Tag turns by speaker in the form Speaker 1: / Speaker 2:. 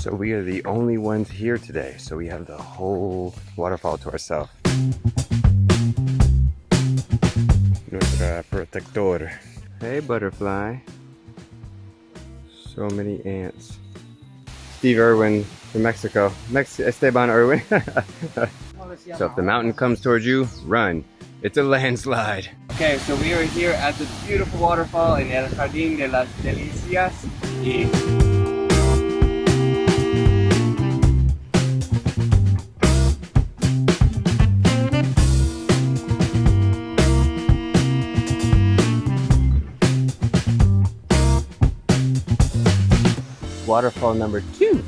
Speaker 1: So we are the only ones here today, so we have the whole waterfall to ourselves. Nuestra protector. Hey butterfly. So many ants. Steve Irwin from Mexico. Esteban Irwin. So if the mountain comes towards you, run. It's a landslide. Okay, so we are here at the beautiful waterfall in El Jardín de las Delicias. Waterfall number 2.